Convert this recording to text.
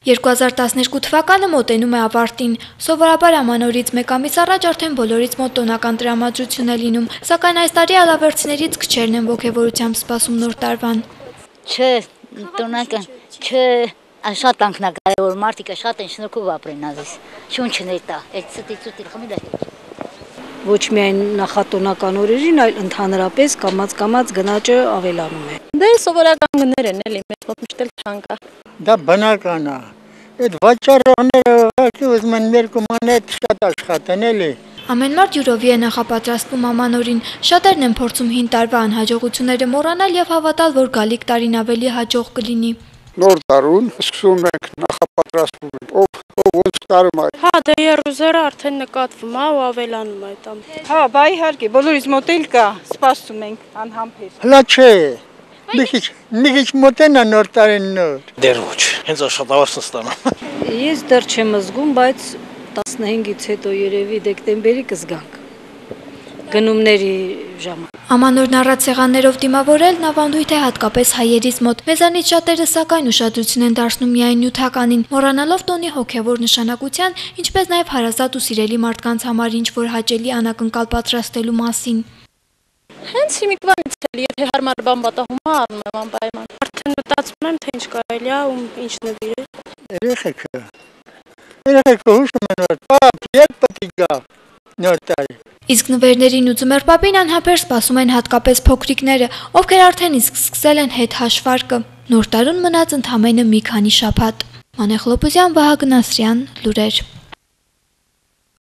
2012 թվականը մոտենում է ավարտին, սովորաբար ամանորից մեկ ամիս առաջ արդեն բոլորից մոտ տոնական տրամադրություն է լինում, սակայն այս տարի ալավերցիներից քչերն են ոգևորությամբ սպասում նոր տարվան։ Չէ, տոնական, չէ, շատ անկնակայոր մարդիկը շատ են շնորհքով ապրեն ազիս, շունչ ներտա, այդ ստիծուտի խմիլ է։ Ոչ միայն նախատոնական օրերին, այլ ընդհանրապես կամած գնաճը ավելանում է։ Դե սովորական գներ են էլի, մեզ մոտ միշտ էլ թանկ է։ Դա բնական է։ Այդ վաճառողները ուզում են երկու մանետ շատ աշխատեն էլի։ Ամեն մարդ յուրովի է նախապատրաստվում ամանորին, շատերն են փորձում հին տարվա անհաջողությունները մոռանալ եւ հավատալ, որ գալիք տարին ավելի հաջող կլինի։ Նոր տարուն սկսում ենք նախապատրաստվում ենք, ով ոնց տարում է։ Հա, դե երուզերը արդեն նկատվում է ու ավելանում է այդամ։ Հա, բա իհարկե, բոլորից մոտ էլ կա, սպասում ենք անհամբեր։ Հլա չէ։ Մի քիչ մոտենա նոր տարին նոր։ Դեռ ոչ, հենց աշխատավարձ ստանում։ Ես դեռ չեմ զգում, բայց 15-ից հետո երևի դեկտեմբերի կզգանք։ Գնումների ժամը։ Ամանորն առած սեղաններով դիմավորելն ավանդույթ է հատկապես հայերից մոտ։ Մեզանից շատերը սակայն ուշադրություն են դարձնում միայն նյութականին, մոռանալով տոնի հոգևոր նշանակության, ինչպես նաև հարազատ ու սիրելի մարդկանց համար ինչ-որ հաճելի անակնկալ պատրաստելու մասին։ Հենց հիմիկվանից էլ, եթե հարմար բան պատահում է, առնում եմ անպայման։ Արդեն մտածում եմ, թե ինչ կարելի է ու ինչ նվիրել։ Երեխեքը հուշում են, որ պապ, երբ պետք է գա նոր տարի։ Իսկ նվերներին ու ձմեռ պապին անհապեր սպասում են հատկապես փոքրիկները, ովքեր արդեն իսկ սկսել են հետ հաշվարկը։ Նոր տարուն մնաց ընդամենը մի քանի շաբաթ։ Մանեխ Լոպուզյան, Վահագն Ասրյան, լուրեր։